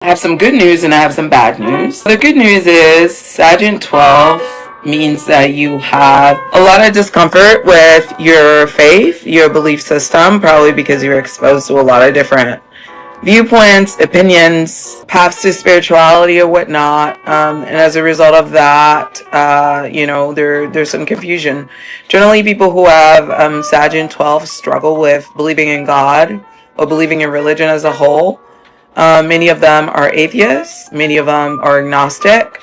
I have some good news and I have some bad news. The good news is Sag in 12 means that you have a lot of discomfort with your faith, your belief system, probably because you're exposed to a lot of different viewpoints, opinions, paths to spirituality or whatnot. And as a result of that, there's some confusion. Generally, people who have Sag in 12 struggle with believing in God or believing in religion as a whole. Many of them are atheists. Many of them are agnostic,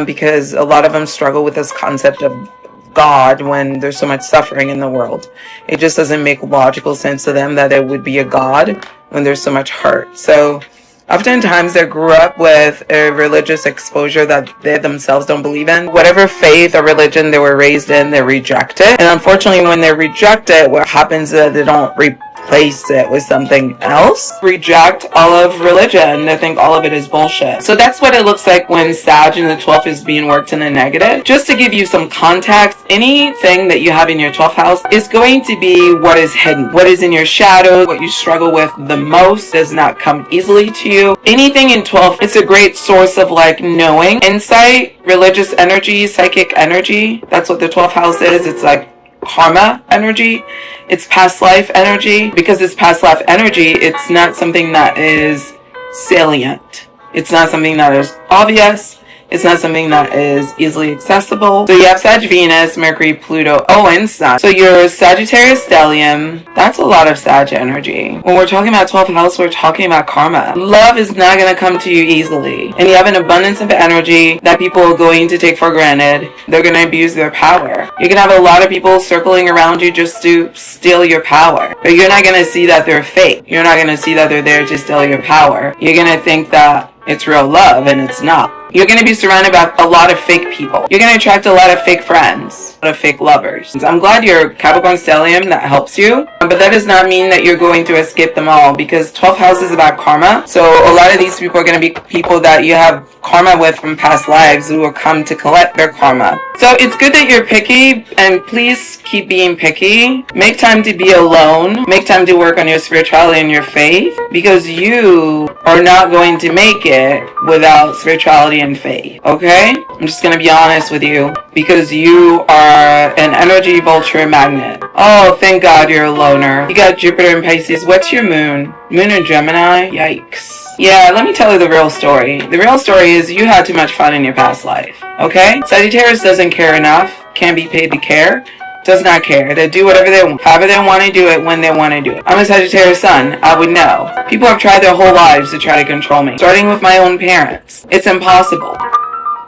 because a lot of them struggle with this concept of God when there's so much suffering in the world. It just doesn't make logical sense to them that there would be a God when there's so much hurt. So oftentimes they grew up with a religious exposure that they themselves don't believe in. Whatever faith or religion they were raised in, they reject it. And unfortunately, when they reject it, what happens is that they don't replace it with something else. Reject all of religion. They think all of it is bullshit. So that's what it looks like when Sag in the 12th is being worked in a negative. Just to give you some context, anything that you have in your 12th house is going to be what is hidden. What is in your shadow, what you struggle with the most does not come easily to you. Anything in 12th, it's a great source of knowing, insight, religious energy, psychic energy. That's what the 12th house is. It's like karma energy. It's past life energy. Because it's past life energy, it's not something that is salient. It's not something that is obvious. It's not something that is easily accessible. So you have Sag Venus, Mercury, Pluto, and Sun. So your Sagittarius stellium, that's a lot of Sag energy. When we're talking about 12th house, we're talking about karma. Love is not going to come to you easily. And you have an abundance of energy that people are going to take for granted. They're going to abuse their power. You're going to have a lot of people circling around you just to steal your power. But you're not going to see that they're fake. You're not going to see that they're there to steal your power. You're going to think that it's real love, and it's not. You're going to be surrounded by a lot of fake people. You're going to attract a lot of fake friends, a lot of fake lovers. I'm glad you're Capricorn stellium. That helps you. But that does not mean that you're going to escape them all, because 12th house is about karma. So a lot of these people are going to be people that you have karma with from past lives who will come to collect their karma. So it's good that you're picky, and please keep being picky. Make time to be alone. Make time to work on your spirituality and your faith, because you are not going to make it without spirituality and faith. Okay? I'm just going to be honest with you, because you are an energy vulture magnet. Oh, thank God you're a loner. You got Jupiter in Pisces. What's your moon? Moon in Gemini? Yikes. Yeah, let me tell you the real story. The real story is you had too much fun in your past life. Okay? Sagittarius doesn't care enough. Can't be paid to care. Does not care. They do whatever they want. However they want to do it, when they want to do it. I'm a Sagittarius sun. I would know. People have tried their whole lives to try to control me. Starting with my own parents. It's impossible.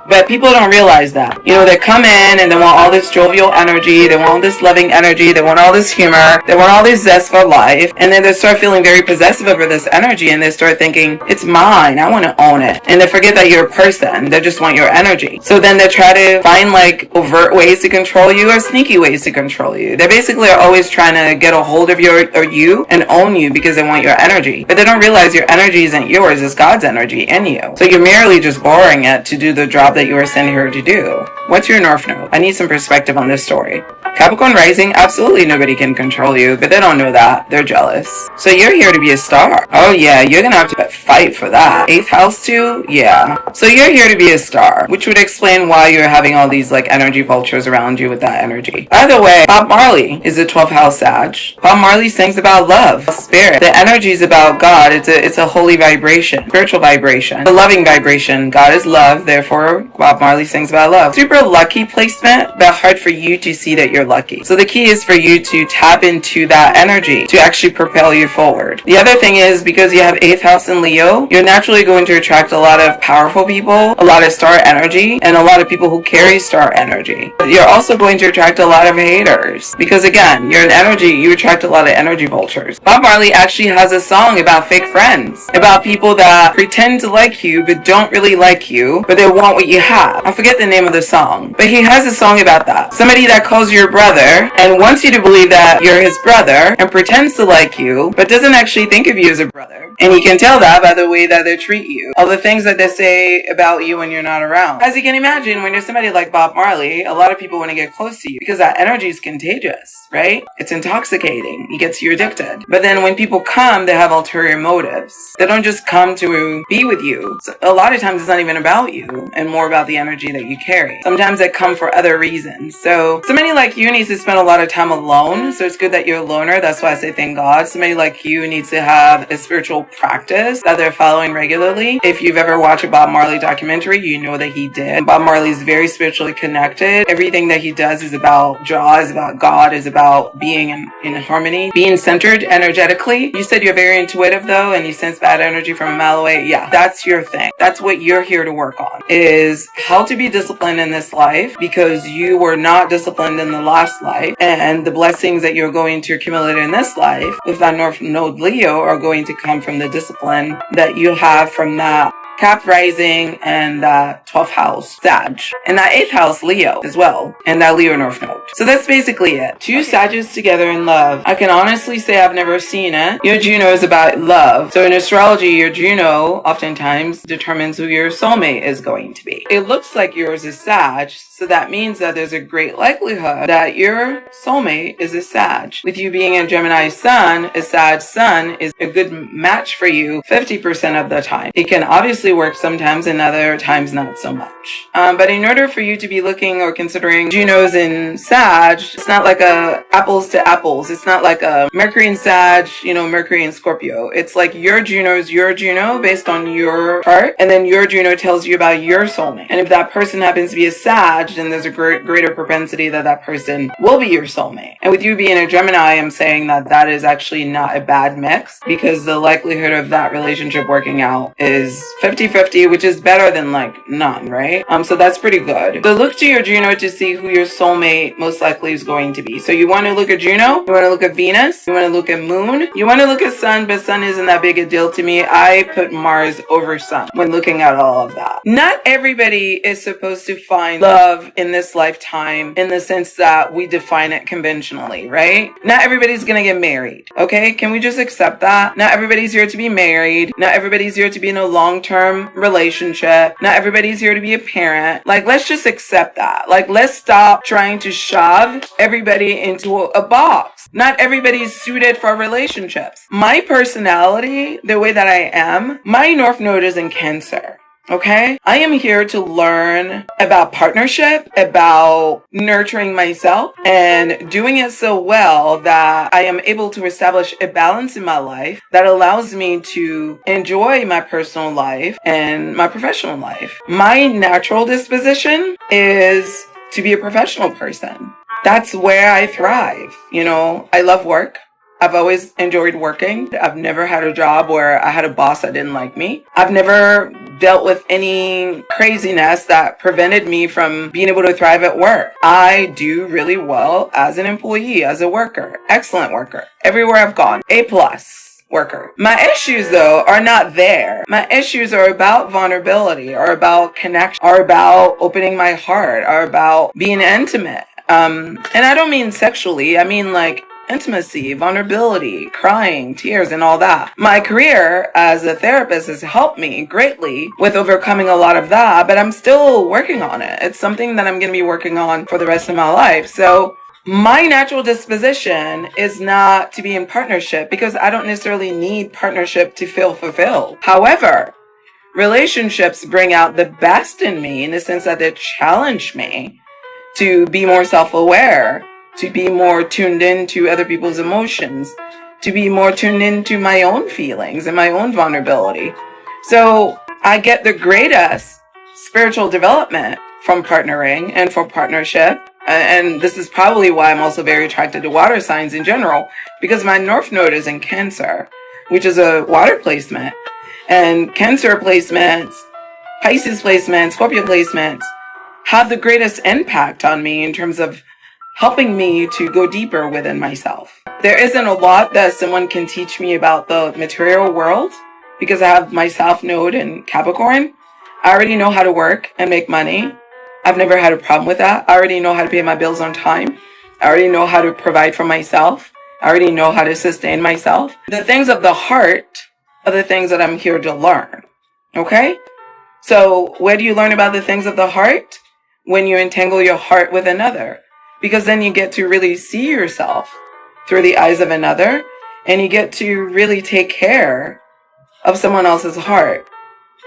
But people don't realize that. They come in and they want all this jovial energy. They want all this loving energy. They want all this humor. They want all this zest for life. And then they start feeling very possessive over this energy, and they start thinking, it's mine. I want to own it. And they forget that you're a person. They just want your energy. So then they try to find overt ways to control you or sneaky ways to control you. They basically are always trying to get a hold of you and own you because they want your energy. But they don't realize your energy isn't yours. It's God's energy in you. So you're merely just borrowing it to do the job that you were sent here to do. What's your North Node? I need some perspective on this story. Capricorn rising, absolutely nobody can control you, but they don't know that. They're jealous. So you're here to be a star. Oh yeah, you're gonna have to fight for that. 8th house too? Yeah. So you're here to be a star, which would explain why you're having all these energy vultures around you with that energy. By the way, Bob Marley is a 12th house Sag. Bob Marley sings about love, spirit. The energy is about God. It's a holy vibration, spiritual vibration, a loving vibration. God is love, therefore Bob Marley sings about love. Super lucky placement, but hard for you to see that you're lucky. So the key is for you to tap into that energy to actually propel you forward. The other thing is, because you have 8th house in Leo, you're naturally going to attract a lot of powerful people, a lot of star energy, and a lot of people who carry star energy. You're also going to attract a lot of haters, because again, you're an energy, you attract a lot of energy vultures. Bob Marley actually has a song about fake friends, about people that pretend to like you but don't really like you, but they want what you have. I forget the name of the song, but he has a song about that. Somebody that calls you your brother and wants you to believe that you're his brother and pretends to like you, but doesn't actually think of you as a brother. And you can tell that by the way that they treat you. All the things that they say about you when you're not around. As you can imagine, when you're somebody like Bob Marley, a lot of people want to get close to you because that energy is contagious. right? It's intoxicating. It gets you addicted. But then when people come, they have ulterior motives. They don't just come to be with you. So a lot of times it's not even about you and more about the energy that you carry. Sometimes they come for other reasons. So somebody like you needs to spend a lot of time alone. So it's good that you're a loner. That's why I say thank God. Somebody like you needs to have a spiritual practice that they're following regularly. If you've ever watched a Bob Marley documentary, you know that he did. Bob Marley is very spiritually connected. Everything that he does is about Jah, is about God, is about being in harmony, being centered energetically. You said you're very intuitive though, and you sense bad energy from a mile away. Yeah, that's your thing. That's what you're here to work on, is how to be disciplined in this life, because you were not disciplined in the last life, and the blessings that you're going to accumulate in this life with that North Node Leo are going to come from the discipline that you have from that Cap rising and that 12th house Sag, and that 8th house Leo as well, and that Leo North Node. So that's basically it. Two Sages together in love. I can honestly say I've never seen it. Your Juno is about love. So in astrology, your Juno oftentimes determines who your soulmate is going to be. It looks like yours is Sag, so that means that there's a great likelihood that your soulmate is a Sag. With you being a Gemini sun, a Sag sun is a good match for you 50% of the time. It can obviously work sometimes and other times not so much. But in order for you to be looking or considering Junos in Sag, it's not like a apples to apples. It's not like a Mercury in Sag, Mercury in Scorpio. It's like your Juno is your Juno based on your chart, and then your Juno tells you about your soulmate. And if that person happens to be a Sag, then there's a greater propensity that that person will be your soulmate. And with you being a Gemini, I'm saying that that is actually not a bad mix, because the likelihood of that relationship working out is 50-50, which is better than like none, right? So that's pretty good. So look to your Juno to see who your soulmate most likely is going to be. So you want to look at Juno, you want to look at Venus, you want to look at Moon, you want to look at Sun, but Sun isn't that big a deal to me. I put Mars over Sun when looking at all of that. Not everybody is supposed to find love in this lifetime in the sense that we define it conventionally, right? Not everybody's gonna get married, okay? Can we just accept that? Not everybody's here to be married. Not everybody's here to be in a long-term relationship. Not everybody's here to be a parent. Like, let's just accept that. Like, let's stop trying to shove everybody into a box. Not everybody's suited for relationships. My personality, the way that I am, my North Node is in Cancer. Okay? I am here to learn about partnership, about nurturing myself, and doing it so well that I am able to establish a balance in my life that allows me to enjoy my personal life and my professional life. My natural disposition is to be a professional person. That's where I thrive. I love work. I've always enjoyed working. I've never had a job where I had a boss that didn't like me. I've never dealt with any craziness that prevented me from being able to thrive at work. I do really well as an employee, as a worker. Excellent worker. Everywhere I've gone, A+ worker. My issues though are not there. My issues are about vulnerability, are about connection, are about opening my heart, are about being intimate. And I don't mean sexually. I mean like intimacy, vulnerability, crying, tears, and all that. My career as a therapist has helped me greatly with overcoming a lot of that, but I'm still working on it. It's something that I'm going to be working on for the rest of my life. So my natural disposition is not to be in partnership, because I don't necessarily need partnership to feel fulfilled. However, relationships bring out the best in me in the sense that they challenge me to be more self-aware, to be more tuned into other people's emotions, to be more tuned into my own feelings and my own vulnerability. So I get the greatest spiritual development from partnering and from partnership. And this is probably why I'm also very attracted to water signs in general, because my North Node is in Cancer, which is a water placement. And Cancer placements, Pisces placements, Scorpio placements have the greatest impact on me in terms of helping me to go deeper within myself. There isn't a lot that someone can teach me about the material world, because I have my South Node in Capricorn. I already know how to work and make money. I've never had a problem with that. I already know how to pay my bills on time. I already know how to provide for myself. I already know how to sustain myself. The things of the heart are the things that I'm here to learn. Okay? So where do you learn about the things of the heart? When you entangle your heart with another. because then you get to really see yourself through the eyes of another, and you get to really take care of someone else's heart,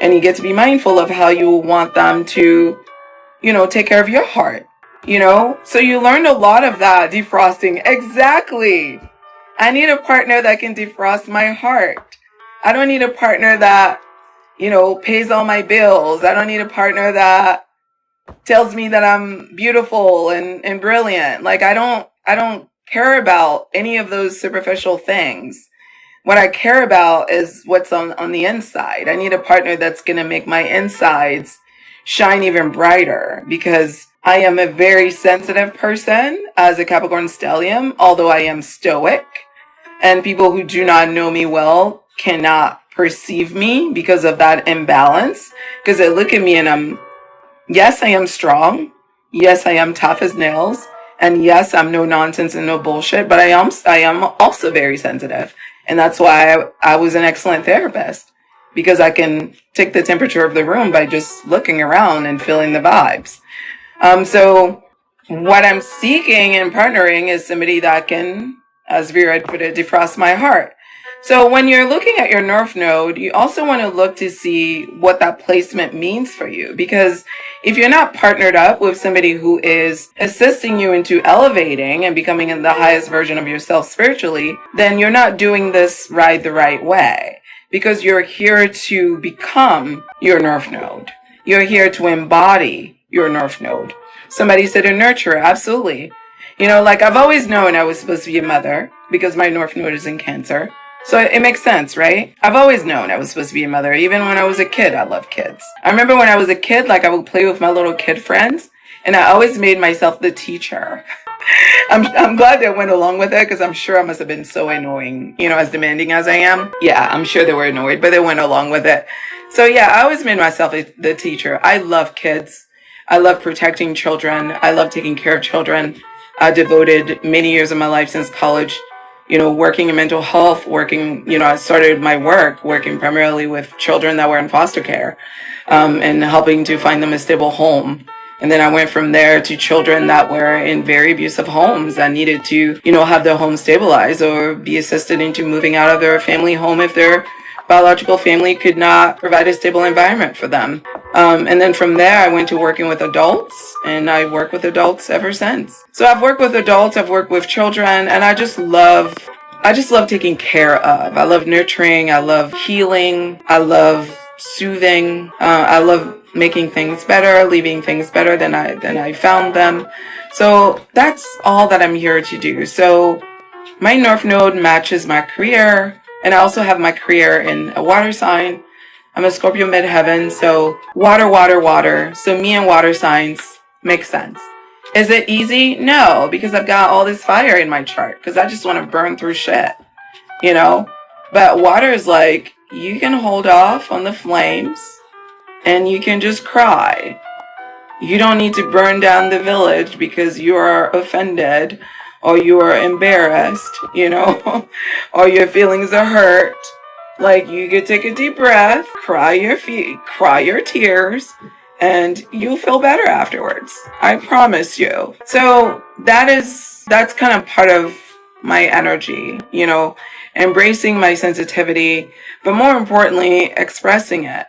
and you get to be mindful of how you want them to, take care of your heart, So you learned a lot of that defrosting. Exactly. I need a partner that can defrost my heart. I don't need a partner that, pays all my bills. I don't need a partner that tells me that I'm beautiful and brilliant. Like I don't care about any of those superficial things. What I care about is what's on the inside. I need a partner that's going to make my insides shine even brighter, because I am a very sensitive person as a Capricorn stellium, although I am stoic, and people who do not know me well cannot perceive me because of that imbalance, because they look at me and yes, I am strong. Yes, I am tough as nails. And yes, I'm no nonsense and no bullshit, but I am also very sensitive. And that's why I was an excellent therapist, because I can take the temperature of the room by just looking around and feeling the vibes. So what I'm seeking and partnering is somebody that can, as Vera had put it, defrost my heart. So when you're looking at your North Node, you also want to look to see what that placement means for you. Because if you're not partnered up with somebody who is assisting you into elevating and becoming the highest version of yourself spiritually, then you're not doing this ride the right way. Because you're here to become your North Node. You're here to embody your North Node. Somebody said a nurturer. Absolutely. Like I've always known I was supposed to be a mother because my North Node is in Cancer. So it makes sense, right? I've always known I was supposed to be a mother. Even when I was a kid, I loved kids. I remember when I was a kid, like I would play with my little kid friends, and I always made myself the teacher. I'm glad they went along with it, because I'm sure I must have been so annoying, as demanding as I am. Yeah, I'm sure they were annoyed, but they went along with it. So yeah, I always made myself the teacher. I love kids. I love protecting children. I love taking care of children. I devoted many years of my life since college, working in mental health, I started my work working primarily with children that were in foster care, and helping to find them a stable home. And then I went from there to children that were in very abusive homes that needed to, have their home stabilized or be assisted into moving out of their family home if their biological family could not provide a stable environment for them. And then from there, I went to working with adults, and I work with adults ever since. So I've worked with adults, I've worked with children, and I just love taking care of. I love nurturing. I love healing. I love soothing. I love making things better, leaving things better than I found them. So that's all that I'm here to do. So my North Node matches my career, and I also have my career in a water sign. I'm a Scorpio midheaven, so water, water, water. So me and water signs make sense. Is it easy? No, because I've got all this fire in my chart, because I just want to burn through shit, But water is like, you can hold off on the flames and you can just cry. You don't need to burn down the village because you are offended or you are embarrassed, or your feelings are hurt. Like, you could take a deep breath, cry your tears, and you'll feel better afterwards. I promise you. So that's kind of part of my energy, embracing my sensitivity, but more importantly, expressing it,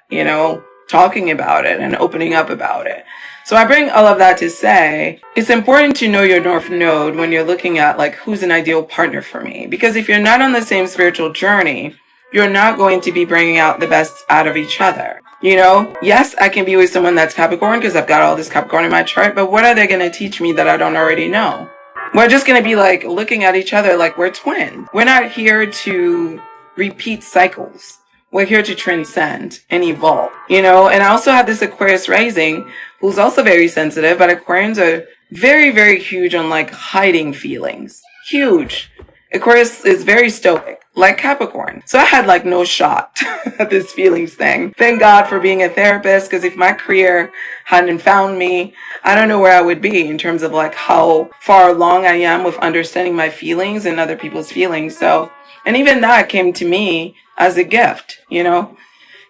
talking about it and opening up about it. So I bring all of that to say, it's important to know your North Node when you're looking at like, who's an ideal partner for me? Because if you're not on the same spiritual journey, you're not going to be bringing out the best out of each other. Yes, I can be with someone that's Capricorn because I've got all this Capricorn in my chart, but what are they going to teach me that I don't already know? We're just going to be like looking at each other like we're twins. We're not here to repeat cycles. We're here to transcend and evolve, And I also have this Aquarius rising who's also very sensitive, but Aquarians are very, very huge on like hiding feelings. Huge. Aquarius is very stoic, like Capricorn. So I had like no shot at this feelings thing. Thank God for being a therapist, because if my career hadn't found me, I don't know where I would be in terms of like how far along I am with understanding my feelings and other people's feelings. So, and even that came to me as a gift,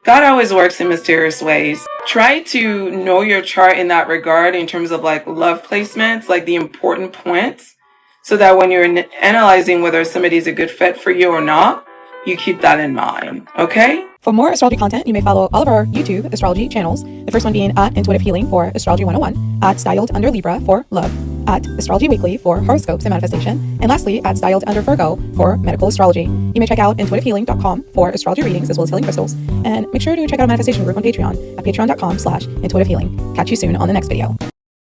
God always works in mysterious ways. Try to know your chart in that regard in terms of like love placements, like the important points, so that when you're analyzing whether somebody is a good fit for you or not, you keep that in mind, okay? For more astrology content, you may follow all of our YouTube astrology channels. The first one being at Intuitive Healing for Astrology 101, at Styled Under Libra for Love, at Astrology Weekly for Horoscopes and Manifestation, and lastly at Styled Under Virgo for Medical Astrology. You may check out intuitivehealing.com for astrology readings as well as healing crystals, and make sure to check out our manifestation group on Patreon at patreon.com/intuitivehealing. Catch you soon on the next video.